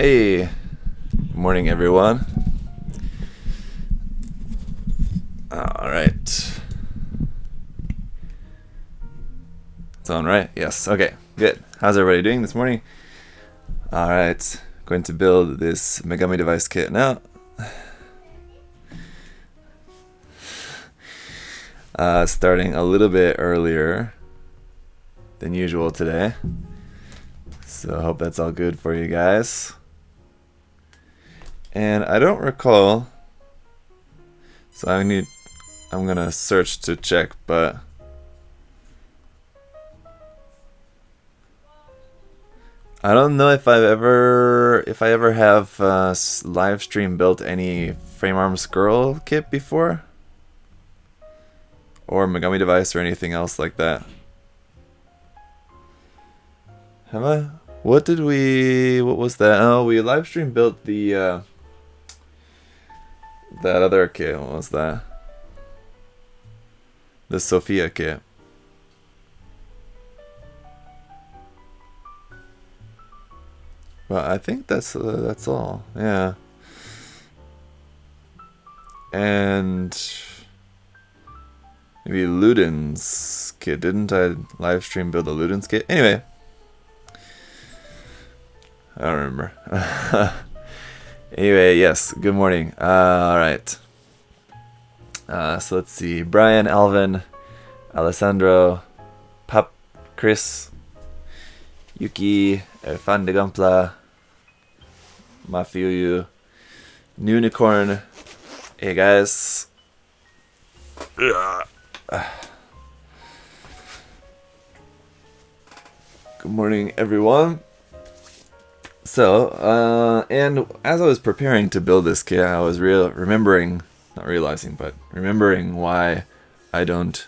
Hey, good morning everyone. Alright. It's on, right? Yes, okay, good. How's everybody doing this morning? Alright, going to build this Megami device kit now. Starting a little bit earlier than usual today. So I hope that's all good for you guys. And I don't recall, so I'm gonna search to check, but I don't know if I ever have live stream built any Frame Arms Girl kit before, or Megami device or anything else like that. Have I? What was that? Oh, we live stream built the that other kit. What was that? The Sophia kit. Well, I think that's all. Yeah. And maybe Ludin's kit. Didn't I live stream build a Ludin's kit? Anyway. I don't remember. Anyway, yes. Good morning. Alright. So let's see. Brian, Alvin, Alessandro, Pap, Chris, Yuki, Fan de Gampla, Mafiuyu, Unicorn. Hey guys. Good morning, everyone. So, and as I was preparing to build this kit, I was remembering why I don't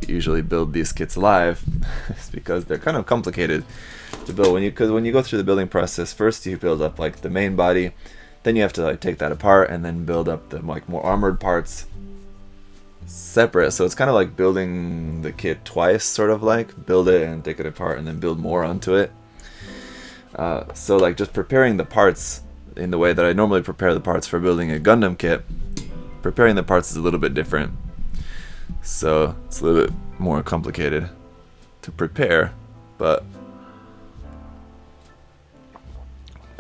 usually build these kits live. It's because they're kind of complicated to build. Because when you go through the building process, first you build up like the main body, then you have to like take that apart and then build up the like more armored parts separate. So it's kind of like building the kit twice, sort of like build it and take it apart and then build more onto it. So like just preparing the parts in the way that I normally prepare the parts for building a Gundam kit, preparing the parts is a little bit different. So it's a little bit more complicated to prepare, but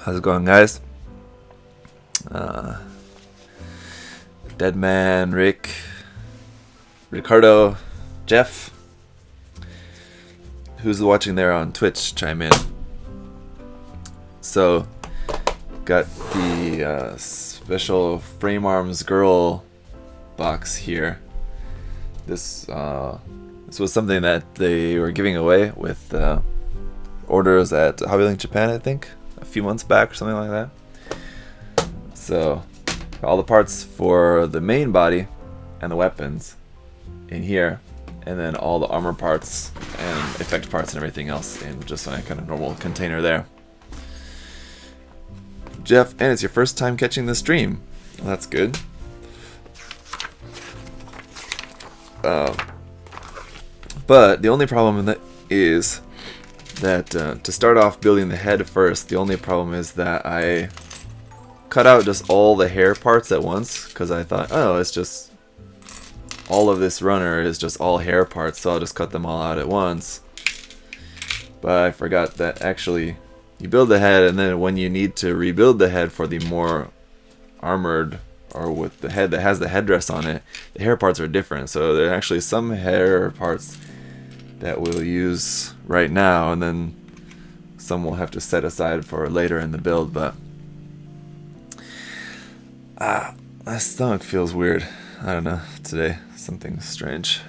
how's it going, guys? Deadman, Rick, Ricardo, Jeff, who's watching there on Twitch, chime in. So, got the special Frame Arms Girl box here. This was something that they were giving away with orders at Hobby Link Japan, I think, a few months back or something like that. So, all the parts for the main body and the weapons in here, and then all the armor parts and effect parts and everything else in just a kind of normal container there. Jeff, and it's your first time catching the stream. Well, that's good. But the only problem that is that to start off building the head first, the only problem is that I cut out just all the hair parts at once, because I thought, oh, it's just all of this runner is just all hair parts, so I'll just cut them all out at once. But I forgot that actually you build the head, and then when you need to rebuild the head for the more armored, or with the head that has the headdress on it, the hair parts are different. So there are actually some hair parts that we'll use right now, and then some we'll have to set aside for later in the build. But my stomach feels weird. I don't know, today something strange.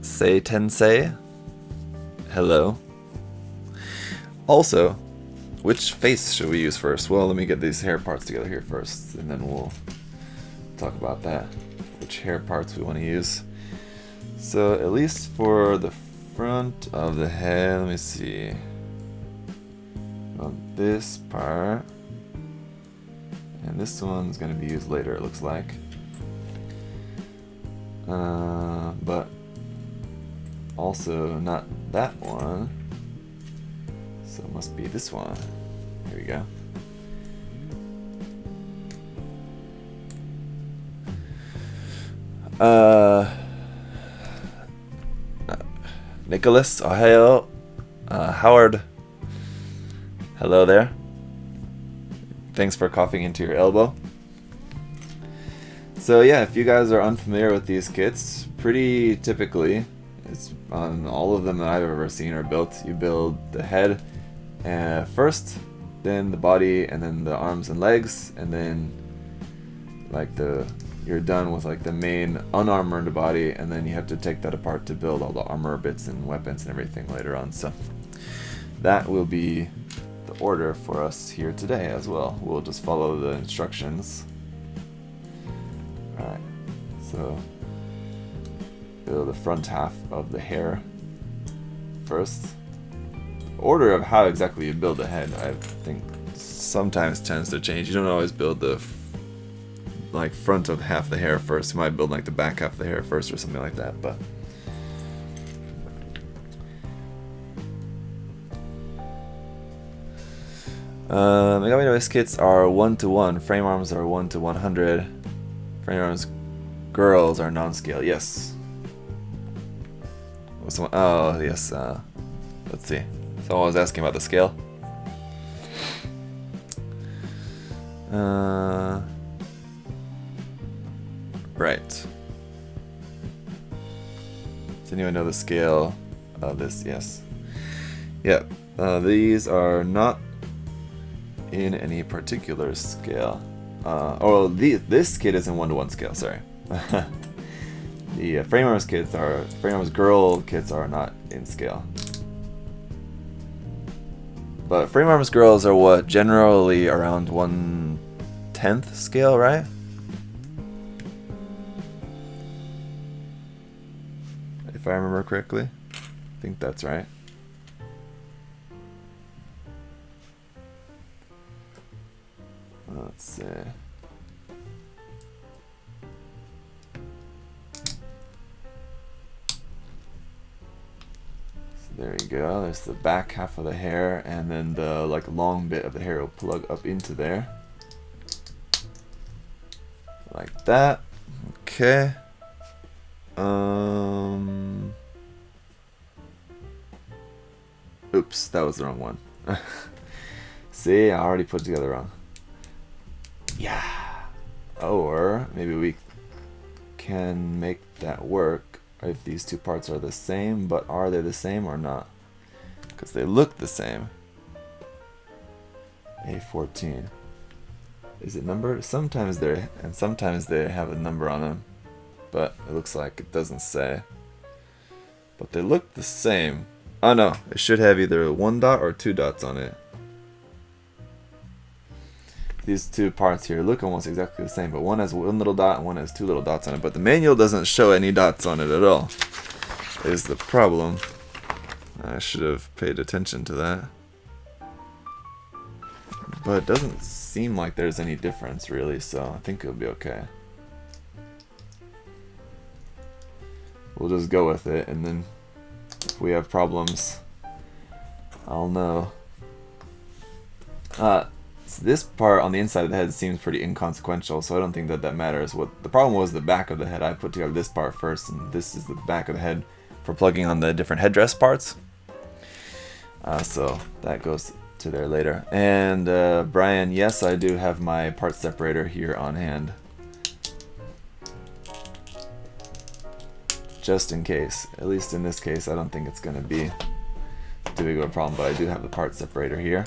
Say Tensei, hello. Also, which face should we use first? Well, let me get these hair parts together here first, and then we'll talk about that. Which hair parts we want to use. So, at least for the front of the head, let me see. On this part. And this one's going to be used later, it looks like. But also not that one. So it must be this one. Here we go. Nicholas, Ohio, Howard, hello there. Thanks for coughing into your elbow. So yeah, if you guys are unfamiliar with these kits, pretty typically, it's on all of them that I've ever seen or built, you build the head first, then the body, and then the arms and legs, and then like you're done with like the main unarmored body, and then you have to take that apart to build all the armor bits and weapons and everything later on. So that will be the order for us here today as well. We'll just follow the instructions. Alright, so build the front half of the hair first. The order of how exactly you build the head, I think sometimes tends to change. You don't always build the like front of half the hair first. You might build like the back half of the hair first or something like that, but Megami device kits are 1-to-1. Frame arms are 1-to-100. Frame arms girls are non-scale. Yes. Oh yes. Let's see. Someone was asking about the scale. Right. Does anyone know the scale of this? Yes. Yep. These are not in any particular scale. This kit is in 1-to-1 scale. Sorry. The frame arms girl kits are not in scale. But frame arms girls are what, generally around 1/10 scale, right? If I remember correctly. I think that's right. Let's see. There you go, there's the back half of the hair, and then the like long bit of the hair will plug up into there. Like that. Okay. Oops, that was the wrong one. See, I already put it together wrong. Yeah. Or maybe we can make that work if these two parts are the same, but are they the same or not? Because they look the same. A14. Is it numbered? Sometimes they have a number on them, but it looks like it doesn't say. But they look the same. Oh no, it should have either 1 dot or 2 dots on it. These two parts here look almost exactly the same, but one has 1 little dot and one has 2 little dots on it. But the manual doesn't show any dots on it at all. Is the problem. I should have paid attention to that. But it doesn't seem like there's any difference really, so I think it'll be okay. We'll just go with it, and then if we have problems, I'll know. So this part on the inside of the head seems pretty inconsequential, so I don't think that matters. What the problem was, the back of the head. I put together this part first, and this is the back of the head for plugging on the different headdress parts. So that goes to there later. And Brian, yes, I do have my part separator here on hand, just in case. At least in this case, I don't think it's going to be too big of a problem, but I do have the part separator here.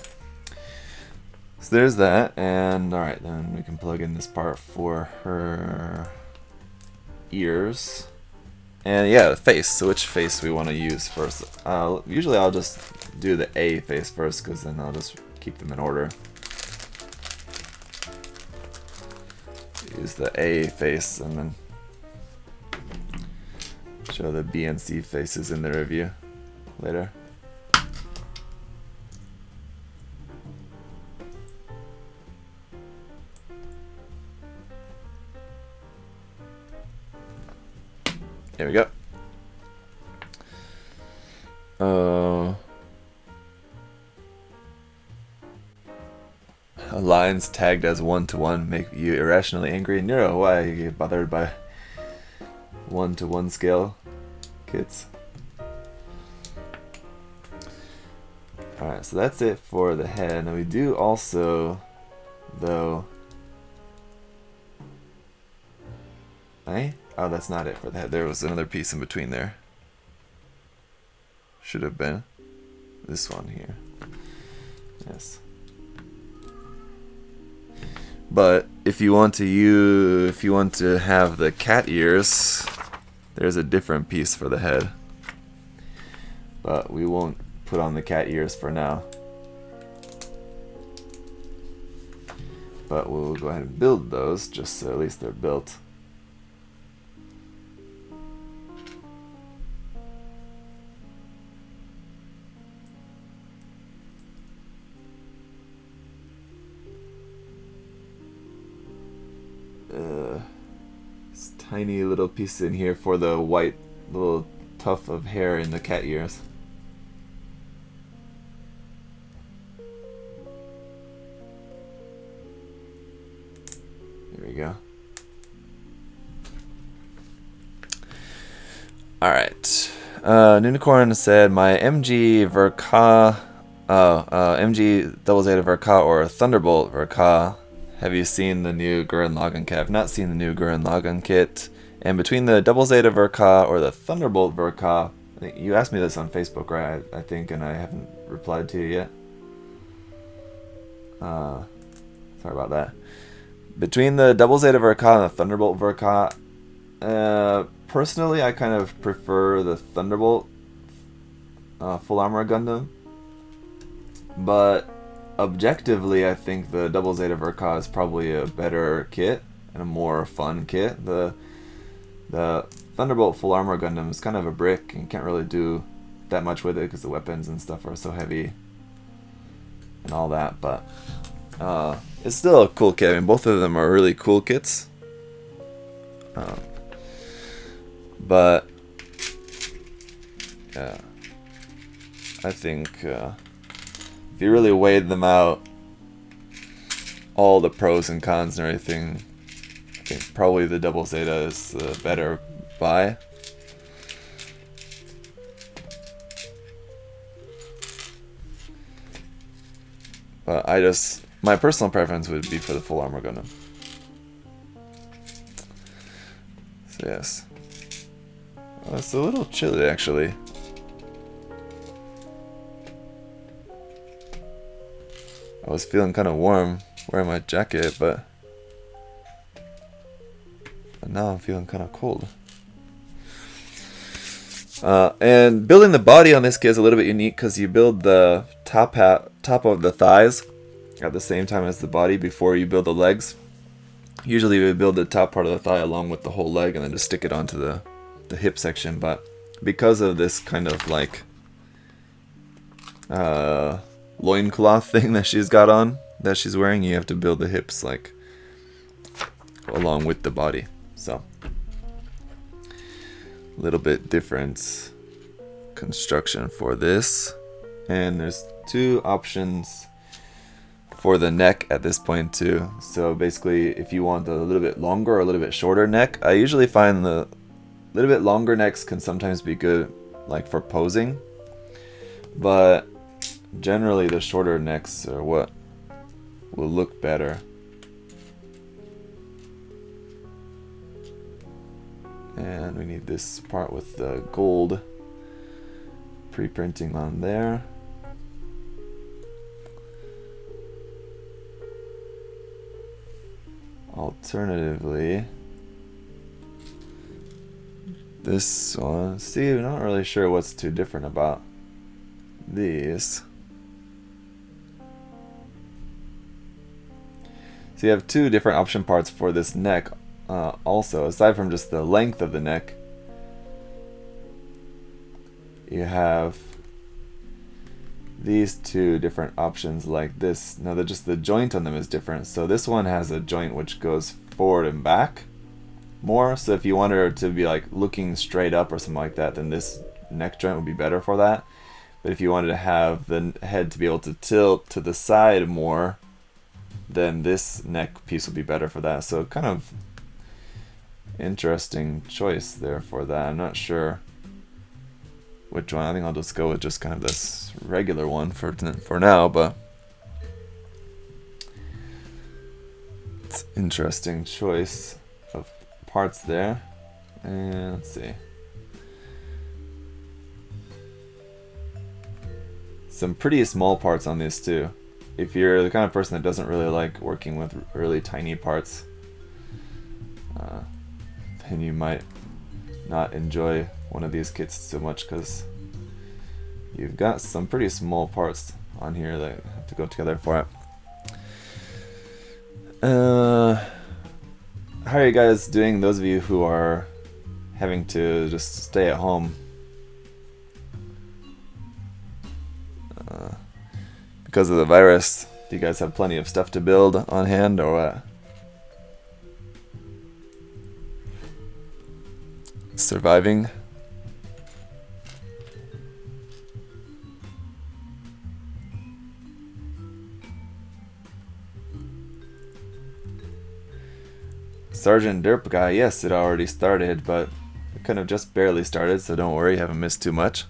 So there's that, and alright, then we can plug in this part for her ears. And yeah, the face. So which face we want to use first? Usually I'll just do the A face first, because then I'll just keep them in order. Use the A face, and then show the B and C faces in the review later. There we go. lines tagged as 1-to-1 make you irrationally angry? Nero, why are you bothered by 1-to-1 scale kits? Alright, so that's it for the head. Now we do also, though... Oh, that's not it for the head. There was another piece in between there. Should have been this one here. Yes. But if you want to have the cat ears, there's a different piece for the head. But we won't put on the cat ears for now. But we'll go ahead and build those, just so at least they're built. This tiny little piece in here for the white little tuft of hair in the cat ears. There we go. Alright. Unicorn said my MG Verka MG Double Zeta Verka or Thunderbolt Verka. Have you seen the new Gurren Lagann kit? I've not seen the new Gurren Lagann kit. And between the Double Zeta Verka or the Thunderbolt Verka, I think you asked me this on Facebook, right? I think, and I haven't replied to you yet. Sorry about that. Between the Double Zeta Verka and the Thunderbolt Verka, personally, I kind of prefer the Thunderbolt Full Armor Gundam. But objectively, I think the Double Zeta Verka is probably a better kit and a more fun kit. The Thunderbolt Full Armor Gundam is kind of a brick and can't really do that much with it because the weapons and stuff are so heavy and all that. But it's still a cool kit. I mean, both of them are really cool kits. But yeah, I think if you really weighed them out, all the pros and cons and everything, I think probably the Double Zeta is the better buy. But my personal preference would be for the Full Armor Gundam. So yes. Well, it's a little chilly actually. I was feeling kind of warm wearing my jacket, but now I'm feeling kind of cold. And building the body on this kit is a little bit unique because you build the top of the thighs at the same time as the body before you build the legs. Usually we build the top part of the thigh along with the whole leg and then just stick it onto the hip section, but because of this kind of like loincloth thing that she's got on, that she's wearing, you have to build the hips like along with the body. So a little bit different construction for this. And there's two options for the neck at this point too. So basically if you want a little bit longer or a little bit shorter neck, I usually find the little bit longer necks can sometimes be good like for posing, but generally the shorter necks are what will look better. And we need this part with the gold pre-printing on there. Alternatively, this one, see, I'm not really sure what's too different about these. So you have two different option parts for this neck also, aside from just the length of the neck. You have these two different options like this. Now just the joint on them is different. So this one has a joint which goes forward and back more. So if you wanted her to be like looking straight up or something like that, then this neck joint would be better for that. But if you wanted to have the head to be able to tilt to the side more, then this neck piece will be better for that. So kind of interesting choice there for that. I'm not sure which one. I think I'll just go with just kind of this regular one for now, but it's interesting choice of parts there. And let's see. Some pretty small parts on this too. If you're the kind of person that doesn't really like working with really tiny parts, then you might not enjoy one of these kits so much, because you've got some pretty small parts on here that have to go together for it. How are you guys doing, those of you who are having to just stay at home? Because of the virus, do you guys have plenty of stuff to build on hand, or what? Surviving? Sergeant Derp Guy, yes, it already started, but it kind of just barely started, so don't worry, you haven't missed too much.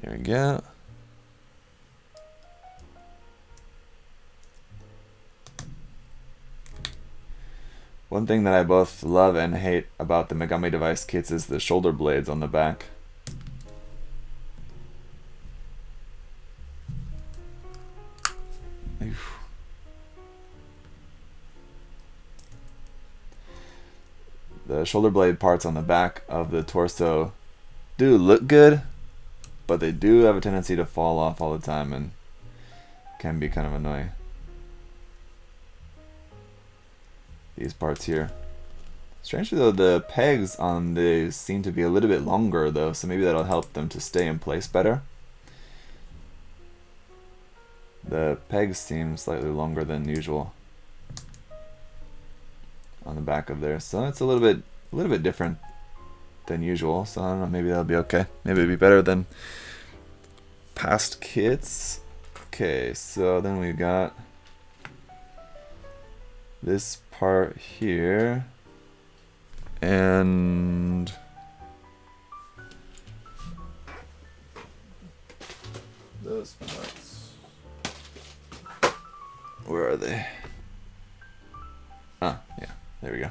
Here we go. One thing that I both love and hate about the Megami device kits is the shoulder blades on the back. Oof. The shoulder blade parts on the back of the torso do look good, but they do have a tendency to fall off all the time and can be kind of annoying. These parts here. Strangely though, the pegs on these seem to be a little bit longer though, so maybe that'll help them to stay in place better. The pegs seem slightly longer than usual on the back of there, so it's a little bit different than usual, so I don't know, maybe that'll be okay. Maybe it'll be better than past kits. Okay, so then we got this part here, and those parts. Where are they? Ah, yeah, there we go.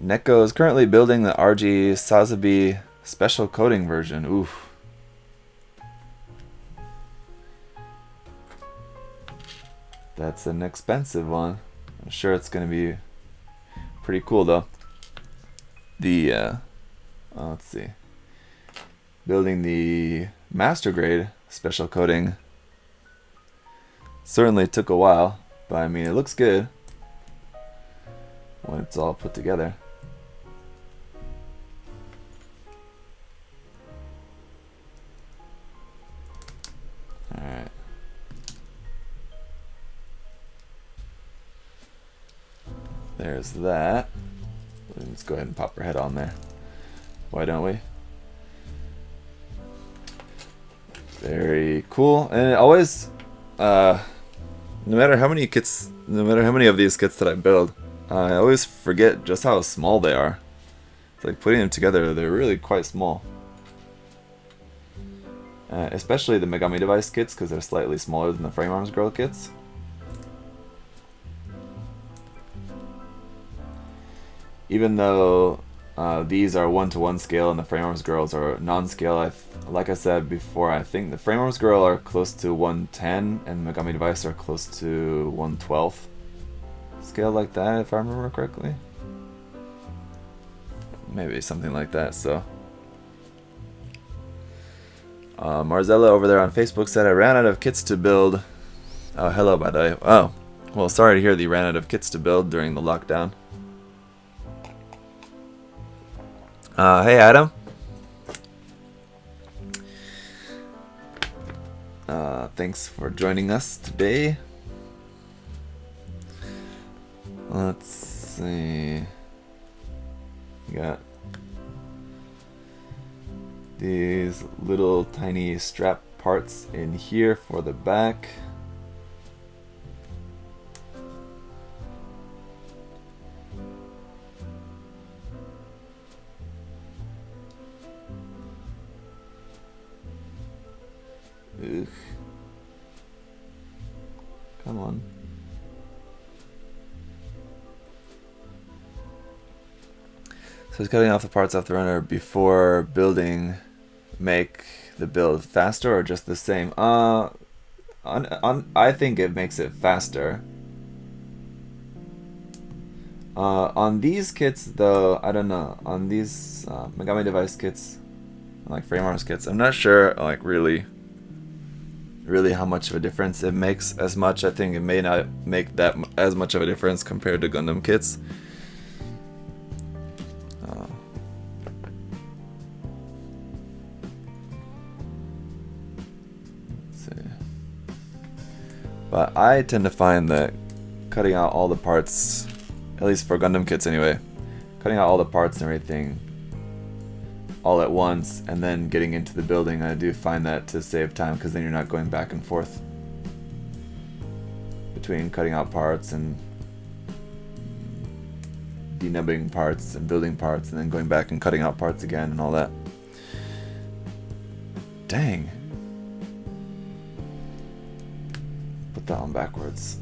Neko is currently building the RG Sazabi special coating version. Oof. That's an expensive one. I'm sure it's gonna be pretty cool though. The let's see. Building the master grade special coating certainly took a while, but I mean it looks good when it's all put together. Alright. There's that. Let's go ahead and pop her head on there. Why don't we? Very cool. And it always, no matter how many of these kits that I build, I always forget just how small they are. It's like putting them together, they're really quite small. Especially the Megami device kits, because they're slightly smaller than the Frame Arms Girl kits. Even though these are 1-to-1 scale and the Frame Arms Girls are non-scale, like I said before, I think the Frame Arms Girl are close to 1/10 and Megami Device are close to 1/12 scale, like that, if I remember correctly. Maybe something like that. So Marzella over there on Facebook said I ran out of kits to build. Oh, hello, by the way. Oh, well, sorry to hear that you ran out of kits to build during the lockdown. Hey, Adam. Thanks for joining us today. Let's see. We got these little tiny strap parts in here for the back. Ugh. Come on. So is cutting off the parts off the runner before building make the build faster or just the same? I think it makes it faster. On these kits though, I don't know. On these Megami device kits, like frame arms kits, I'm not sure like really how much of a difference it makes as much. I think it may not make that as much of a difference compared to Gundam kits. But I tend to find that cutting out all the parts, at least for Gundam kits anyway, cutting out all the parts and everything all at once and then getting into the building, I do find that to save time because then you're not going back and forth between cutting out parts and denubbing parts and building parts and then going back and cutting out parts again and all that. Dang. Put that on backwards.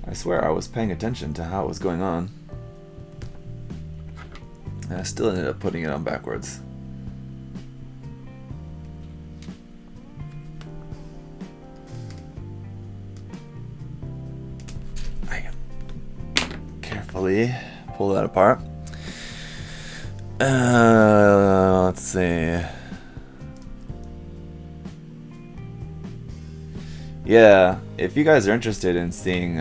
I swear I was paying attention to how it was going on. And I still ended up putting it on backwards. I carefully pull that apart. Let's see. Yeah, if you guys are interested in seeing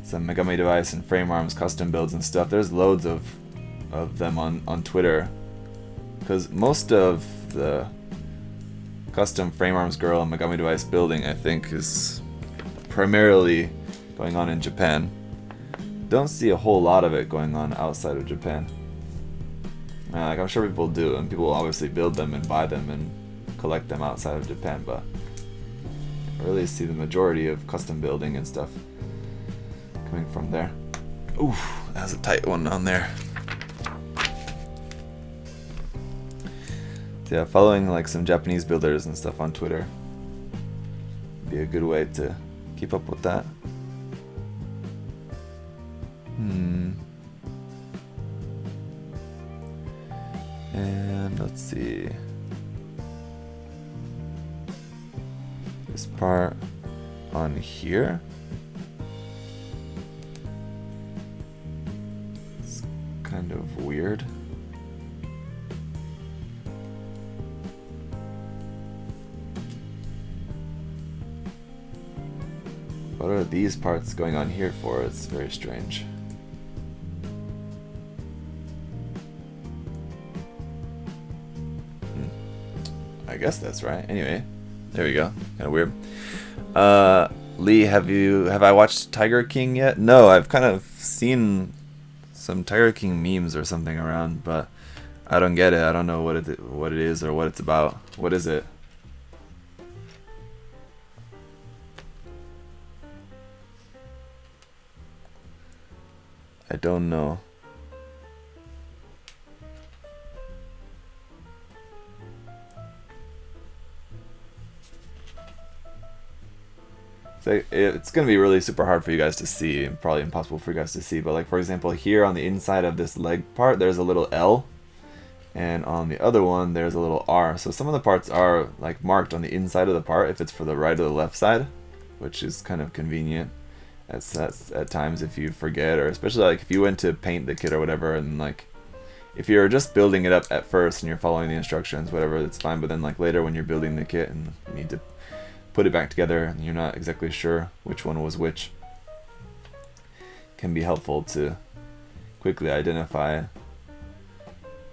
some Megami device and frame arms custom builds and stuff, there's loads of them on Twitter. Because most of the custom frame arms girl and Megami device building, I think, is primarily going on in Japan. Don't see a whole lot of it going on outside of Japan. Like I'm sure people do, and people obviously build them and buy them and collect them outside of Japan, but I really see the majority of custom building and stuff coming from there. Ooh, that was a tight one on there. So yeah, following like some Japanese builders and stuff on Twitter would be a good way to keep up with that. And let's see. This part on here. It's kind of weird. What are these parts going on here for? It's very strange. I guess that's right. Anyway, there we go. Kind of weird. Lee, have I watched Tiger King yet? No, I've kind of seen some Tiger King memes or something around, but I don't get it. I don't know what it is or what it's about. What is it? I don't know. So it's going to be really super hard for you guys to see, and probably impossible for you guys to see, but like for example here on the inside of this leg part there's a little L, and on the other one there's a little R. So some of the parts are like marked on the inside of the part if it's for the right or the left side, which is kind of convenient at times if you forget, or especially like if you went to paint the kit or whatever, and like if you're just building it up at first and you're following the instructions, whatever, that's fine, but then like later when you're building the kit and you need to put it back together and you're not exactly sure which one was which, can be helpful to quickly identify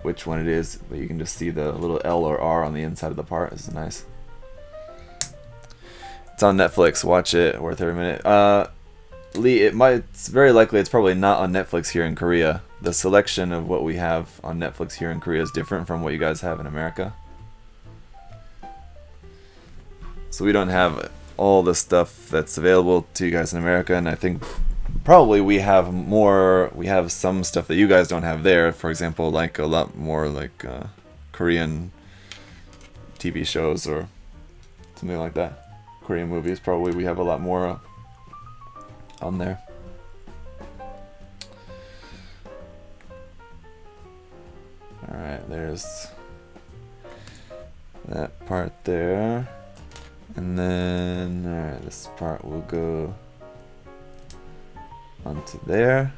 which one it is, but you can just see the little L or R on the inside of the part. It's nice. It's on Netflix, watch it, worth every minute. Lee, it's very likely it's probably not on Netflix here in Korea. The selection of what we have on Netflix here in Korea is different from what you guys have in America. So we don't have all the stuff that's available to you guys in America, and I think probably we have some stuff that you guys don't have there. For example, like a lot more like Korean TV shows or something like that. Korean movies, probably we have a lot more on there. Alright, there's that part there. And then, alright, this part will go onto there.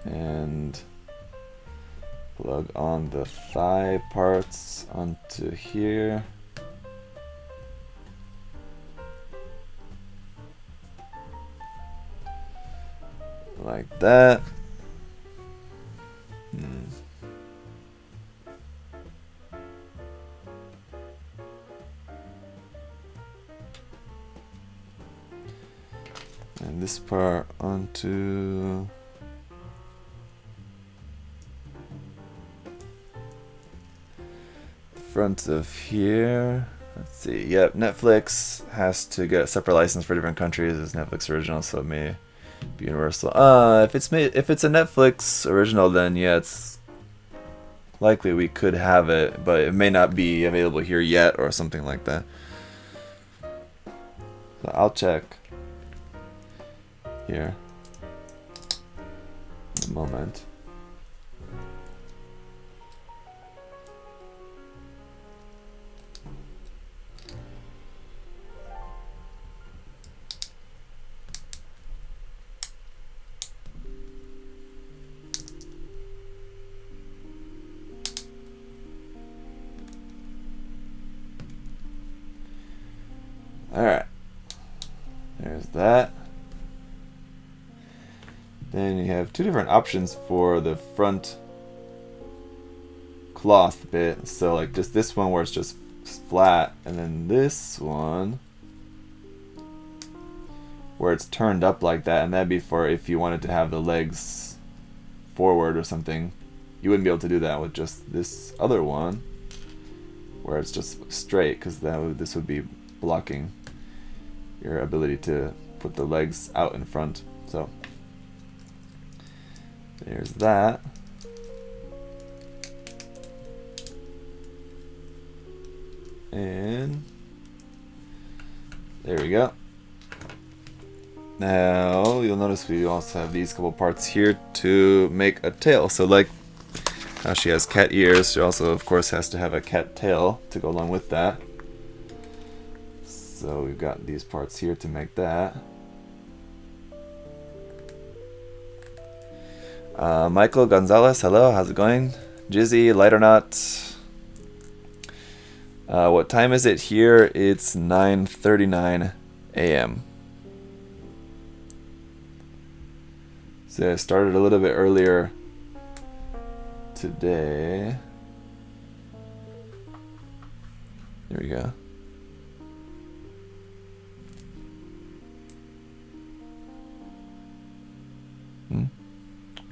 And plug on the thigh parts onto here. Like that. And this part onto the front of here. Let's see. Yep, Netflix has to get a separate license for different countries. It's Netflix original, so it may be universal. If it's a Netflix original, then yeah, it's likely we could have it, but it may not be available here yet or something like that. So I'll check here in a moment. Alright, there's that. Then you have two different options for the front cloth bit. So like just this one where it's just flat, and then this one where it's turned up like that, and that'd be for if you wanted to have the legs forward or something. You wouldn't be able to do that with just this other one where it's just straight, because this would be blocking your ability to put the legs out in front. So there's that. And there we go. Now you'll notice we also have these couple parts here to make a tail. So like how she has cat ears, she also of course has to have a cat tail to go along with that. So we've got these parts here to make that. Michael Gonzalez, hello, how's it going? Jizzy, light or not? What time is it here? It's 9:39 a.m. So I started a little bit earlier today. There we go.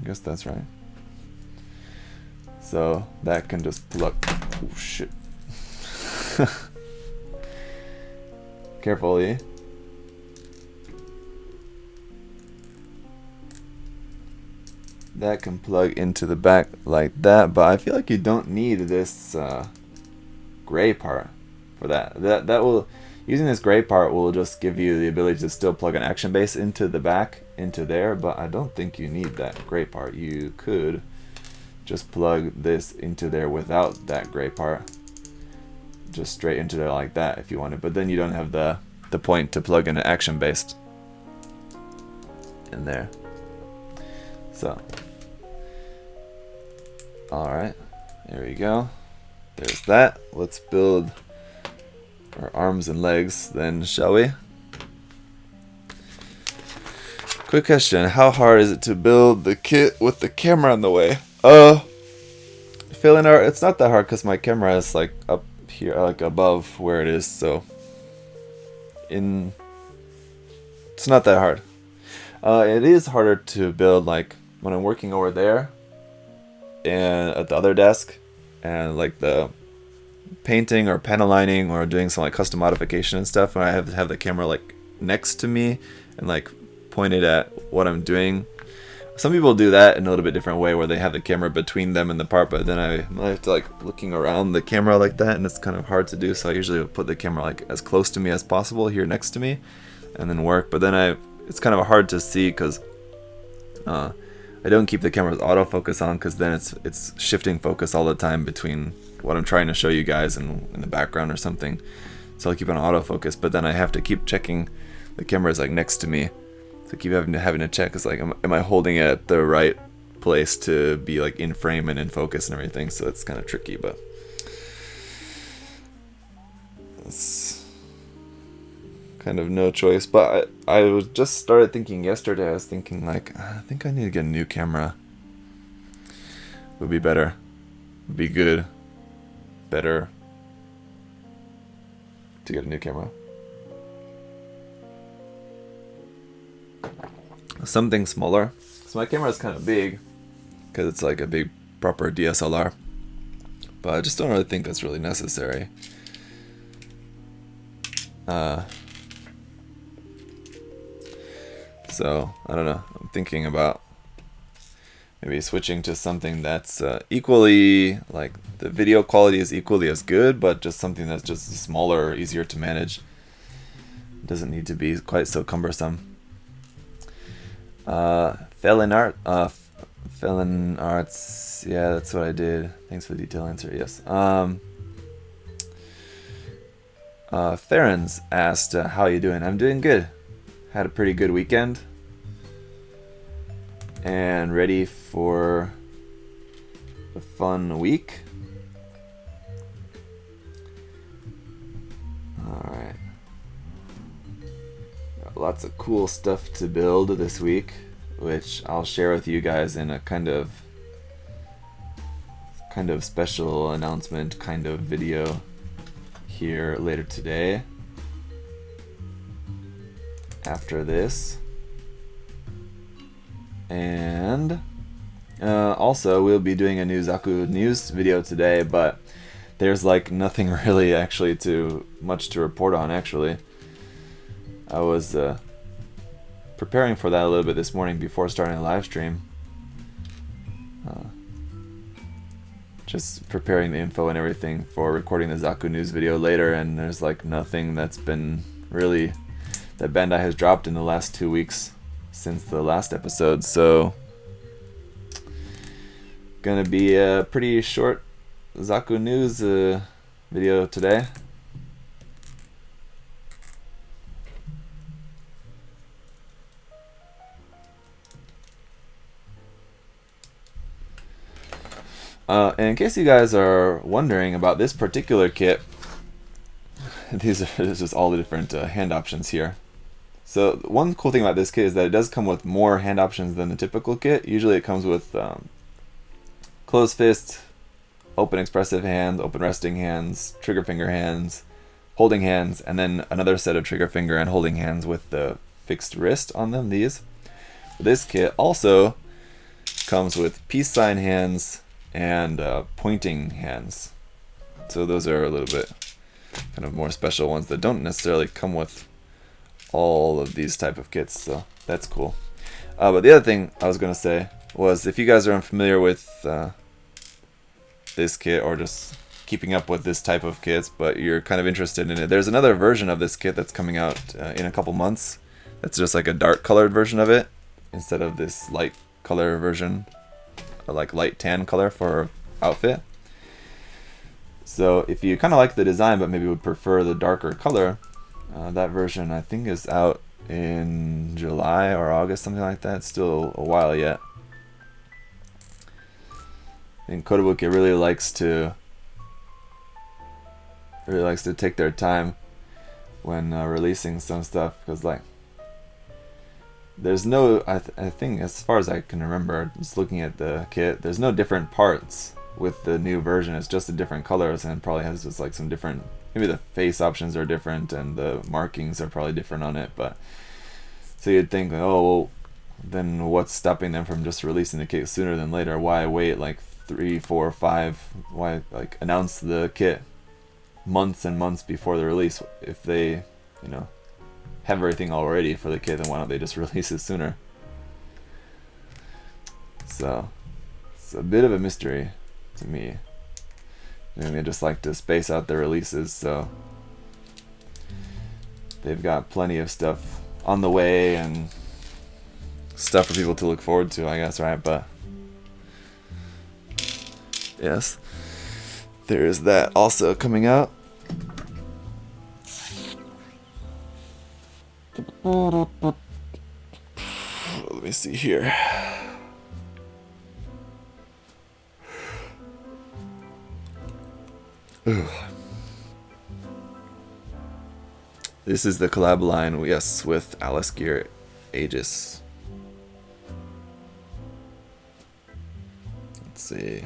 I guess that's right. So that can just plug. Oh shit. Carefully. That can plug into the back like that, but I feel like you don't need this gray part for that. That will, using this gray part will just give you the ability to still plug an action base into the back, into there, but I don't think you need that gray part. You could just plug this into there without that gray part, just straight into there like that if you wanted, but then you don't have the point to plug in an action base in there. So alright, there we go. There's that. Let's build our arms and legs then, shall we? Quick question, how hard is it to build the kit with the camera in the way? Filling art, it's not that hard because my camera is like up here, like above where it is, so It's not that hard. It is harder to build like when I'm working over there and at the other desk and like the painting or pen aligning or doing some like custom modification and stuff, when I have to have the camera like next to me and like pointed at what I'm doing. Some people do that in a little bit different way where they have the camera between them and the part, but then I have to like looking around the camera like that, and it's kind of hard to do, so I usually put the camera like as close to me as possible here next to me and then work. But then it's kind of hard to see because I don't keep the camera's autofocus on, because then it's shifting focus all the time between what I'm trying to show you guys and in the background or something. So I'll keep on autofocus, but then I have to keep checking the camera is like next to me. So keep having to check, is like, am I holding it at the right place to be like in frame and in focus and everything? So it's kind of tricky, but it's kind of no choice. But I was just started thinking yesterday. I was thinking like, I think I need to get a new camera. Would be better. Would be good. Better to get a new camera. Something smaller. So my camera is kind of big because it's like a big proper DSLR, but I just don't really think that's really necessary. So I don't know. I'm thinking about maybe switching to something that's equally, like the video quality is equally as good, but just something that's just smaller, easier to manage. It doesn't need to be quite so cumbersome. Felon Arts, yeah, that's what I did. Thanks for the detailed answer. Yes. Farron's asked, how are you doing? I'm doing good. Had a pretty good weekend. And ready for a fun week. Alright. Got lots of cool stuff to build this week, which I'll share with you guys in a kind of special announcement kind of video here later today after this. And also we'll be doing a new Zaku news video today, but there's like nothing really actually much to report on actually. I was preparing for that a little bit this morning before starting the live stream. Just preparing the info and everything for recording the Zaku news video later, and there's like nothing that's been really that Bandai has dropped in the last 2 weeks since the last episode, so gonna be a pretty short Zaku news video today. And in case you guys are wondering about this particular kit, this is just all the different hand options here. So one cool thing about this kit is that it does come with more hand options than the typical kit. Usually it comes with closed fist, open expressive hands, open resting hands, trigger finger hands, holding hands, and then another set of trigger finger and holding hands with the fixed wrist on them, these. This kit also comes with peace sign hands and pointing hands. So those are a little bit kind of more special ones that don't necessarily come with all of these type of kits, so that's cool. But the other thing I was going to say was, if you guys are unfamiliar with this kit or just keeping up with this type of kits, but you're kind of interested in it, there's another version of this kit that's coming out in a couple months. That's just like a dark colored version of it instead of this light color version, like light tan color for outfit. So if you kind of like the design but maybe would prefer the darker color, that version I think is out in July or August, something like that. It's still a while yet. I think Kotobuki really likes to take their time when releasing some stuff, because like there's no, I think as far as I can remember, just looking at the kit, there's no different parts with the new version. It's just the different colors, and it probably has just like some different, maybe the face options are different and the markings are probably different on it, but So you'd think, oh, well, then what's stopping them from just releasing the kit sooner than later? Why wait like 3, 4, 5? Why like announce the kit months and months before the release? If they, you know, have everything all ready for the kit, then why don't they just release it sooner? So it's a bit of a mystery to me. And they just like to space out their releases, so they've got plenty of stuff on the way and stuff for people to look forward to, I guess, right? But yes, there is that also coming out. Let me see here. Ugh. This is the collab line, yes, with Alice Gear Aegis. Let's see.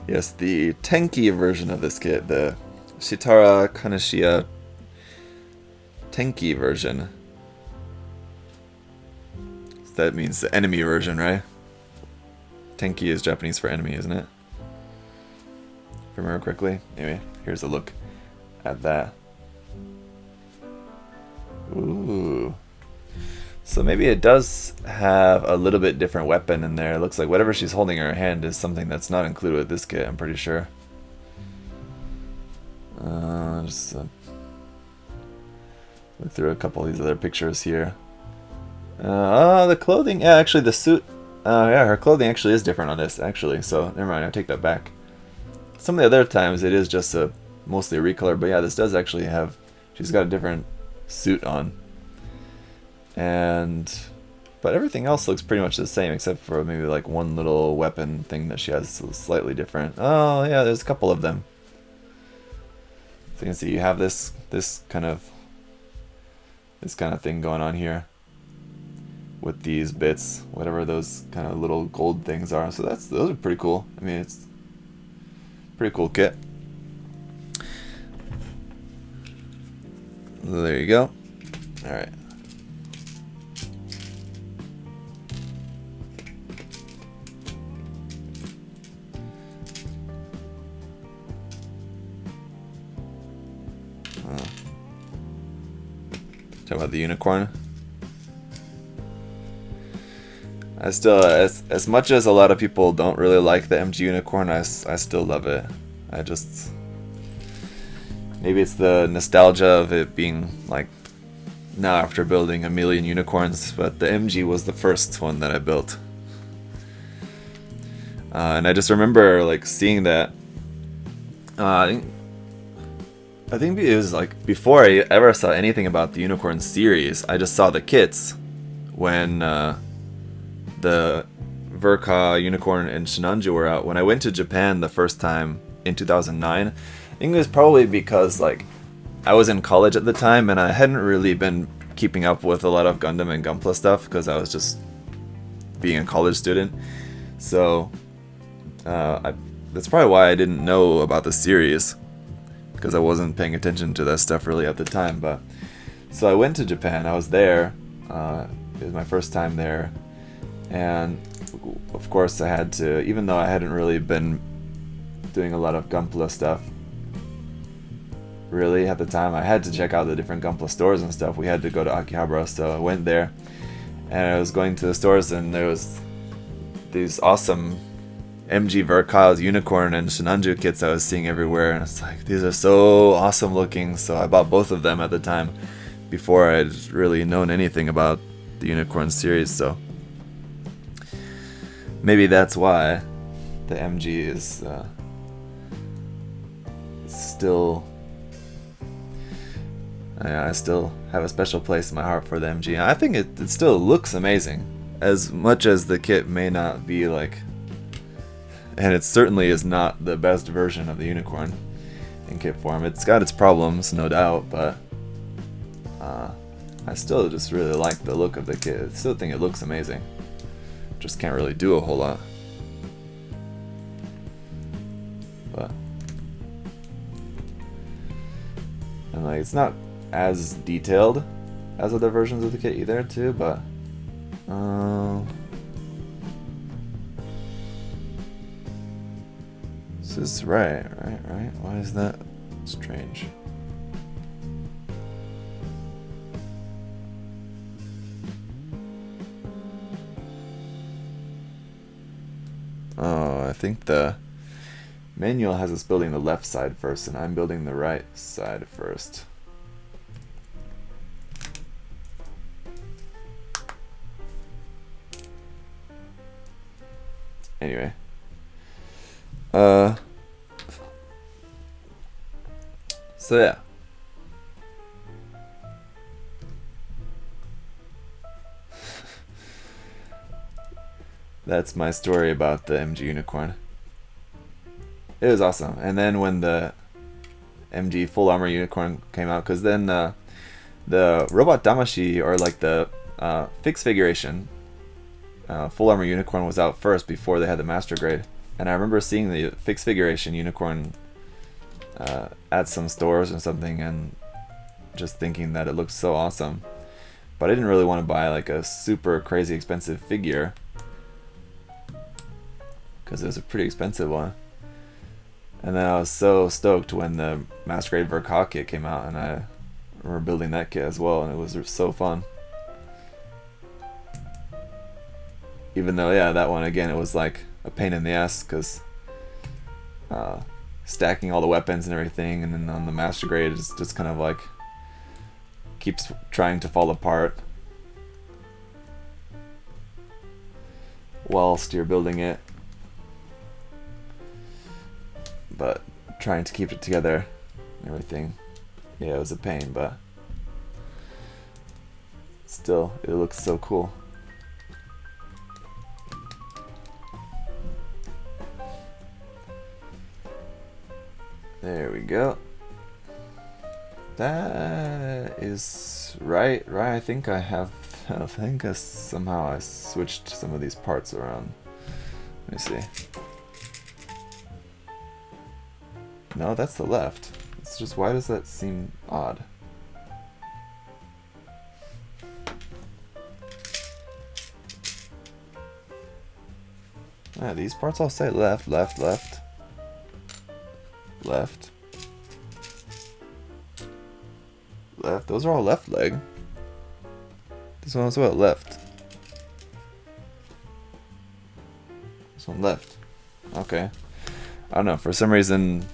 Yes, the Tenki version of this kit, the Sitara Kaneshiya Tenki version. That means the enemy version, right? Tenki is Japanese for enemy, isn't it? If I remember correctly. Anyway, here's a look at that. Ooh. So maybe it does have a little bit different weapon in there. It looks like whatever she's holding in her hand is something that's not included with this kit, I'm pretty sure. Just look through a couple of these other pictures here. The clothing, yeah, actually the suit, yeah, her clothing actually is different on this, actually, so never mind, I take that back. Some of the other times it is just a mostly a recolor, but yeah, this does actually have, she's got a different suit on. But everything else looks pretty much the same, except for maybe like one little weapon thing that she has slightly different. Oh yeah, there's a couple of them. So you can see you have this kind of thing going on here with these bits, whatever those kind of little gold things are. So those are pretty cool. I mean, it's a pretty cool kit. There you go. All right. Talk about the unicorn. I still, as much as a lot of people don't really like the MG unicorn, I still love it. I just, maybe it's the nostalgia of it being like now after building a million unicorns, but the MG was the first one that I built. And I just remember like seeing that. I think it was like before I ever saw anything about the unicorn series, I just saw the kits when the Verka unicorn and Shinanju were out. When I went to Japan the first time in 2009, I think it was probably because like I was in college at the time and I hadn't really been keeping up with a lot of Gundam and Gunpla stuff because I was just being a college student. So that's probably why I didn't know about the series, because I wasn't paying attention to that stuff really at the time. But so I went to Japan. I was there. It was my first time there, and of course I had to, even though I hadn't really been doing a lot of Gunpla stuff really at the time, I had to check out the different Gunpla stores and stuff. We had to go to Akihabara, so I went there and I was going to the stores and there was these awesome MG Verka's unicorn and Shinanju kits I was seeing everywhere, and it's like, these are so awesome looking. So I bought both of them at the time before I'd really known anything about the unicorn series. So maybe that's why the MG is still, I still have a special place in my heart for the MG. I think it still looks amazing, as much as the kit may not be like, and it certainly is not the best version of the unicorn in kit form. It's got its problems, no doubt, but I still just really like the look of the kit. I still think it looks amazing. Just can't really do a whole lot. But And like it's not as detailed as other versions of the kit either too, but this is right. Why is that strange? Oh, I think the manual has us building the left side first, and I'm building the right side first. Anyway. So yeah. That's my story about the MG Unicorn. It was awesome. And then when the MG Full Armor Unicorn came out, because then the Robot Damashi, or like the fixed figuration Full Armor Unicorn was out first before they had the Master Grade. And I remember seeing the fixed figuration Unicorn at some stores or something and just thinking that it looked so awesome. But I didn't really want to buy like a super crazy expensive figure, because it was a pretty expensive one. And then I was so stoked when the Master Grade Verka kit came out, and I remember building that kit as well, and it was so fun. Even though, yeah, that one again, it was like a pain in the ass, because stacking all the weapons and everything, and then on the Master Grade it's just kind of like keeps trying to fall apart whilst you're building it, but trying to keep it together and everything. Yeah, it was a pain, but still, it looks so cool. There we go. That is right. I think I have. I think somehow I switched some of these parts around. Let me see. No, that's the left. It's just, why does that seem odd? Ah, these parts all say left. Those are all left leg. This one also at left. This one left. Okay. I don't know, for some reason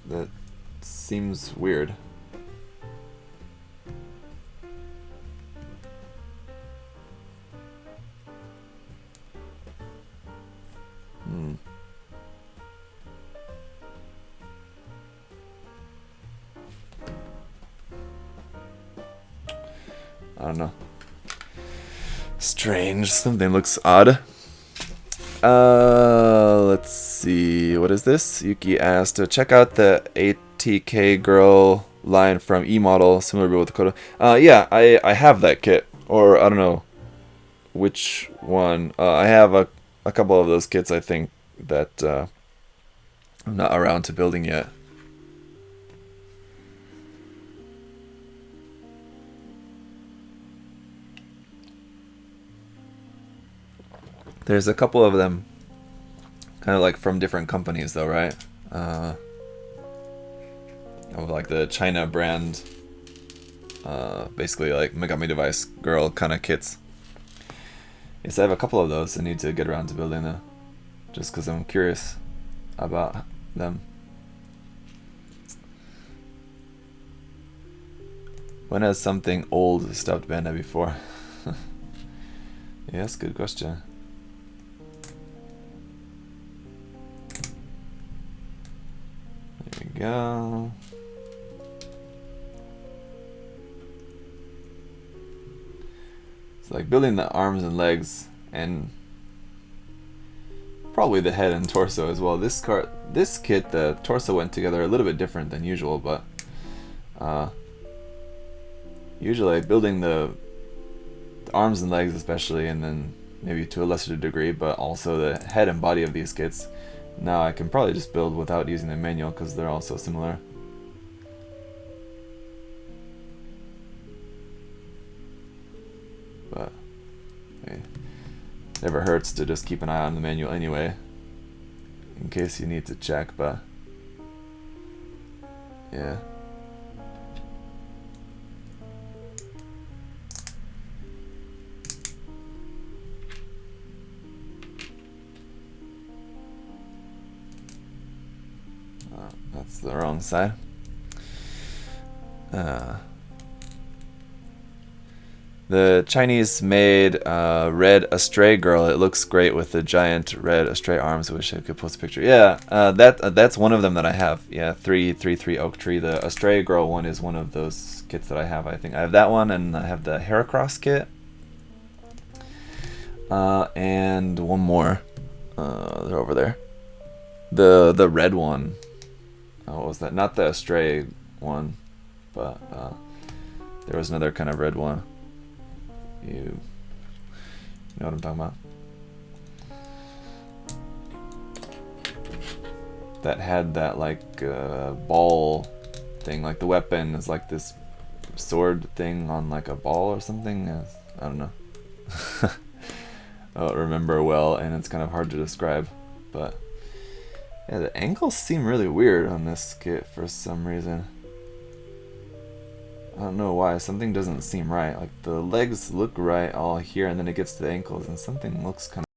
that seems weird. I don't know. Strange. Something looks odd. Let's see. What is this? Yuki asked to check out the ATK girl line from E-Model, similar build with Dakota. Yeah, I have that kit. Or, I don't know which one. I have a couple of those kits, I think, that I'm not around to building yet. There's a couple of them, kind of like from different companies, though, right? Of like the China brand, basically like Megami device girl kind of kits. Yes, I have a couple of those. I need to get around to building them, just because I'm curious about them. When has something old stopped Bandai before? Yes, good question. There we go. It's like building the arms and legs, and probably the head and torso as well. This kit, the torso went together a little bit different than usual, but usually building the arms and legs especially, and then maybe to a lesser degree, but also the head and body of these kits, now I can probably just build without using the manual because they're all so similar. Never hurts to just keep an eye on the manual anyway, in case you need to check, but yeah. That's the wrong side. The Chinese made red Astray girl. It looks great with the giant red Astray arms. I wish I could post a picture. Yeah, that's one of them that I have. Yeah, 333 Oak Tree. The Astray girl one is one of those kits that I have. I think I have that one, and I have the Heracross kit, and one more. They're over there. The red one. What was that? Not the Astray one, but there was another kind of red one. You know what I'm talking about? That had that like ball thing, like the weapon is like this sword thing on like a ball or something. I don't know. I don't remember well, and it's kind of hard to describe, but yeah, the ankles seem really weird on this kit for some reason. I don't know why, something doesn't seem right. Like the legs look right all here, and then it gets to the ankles and something looks kind of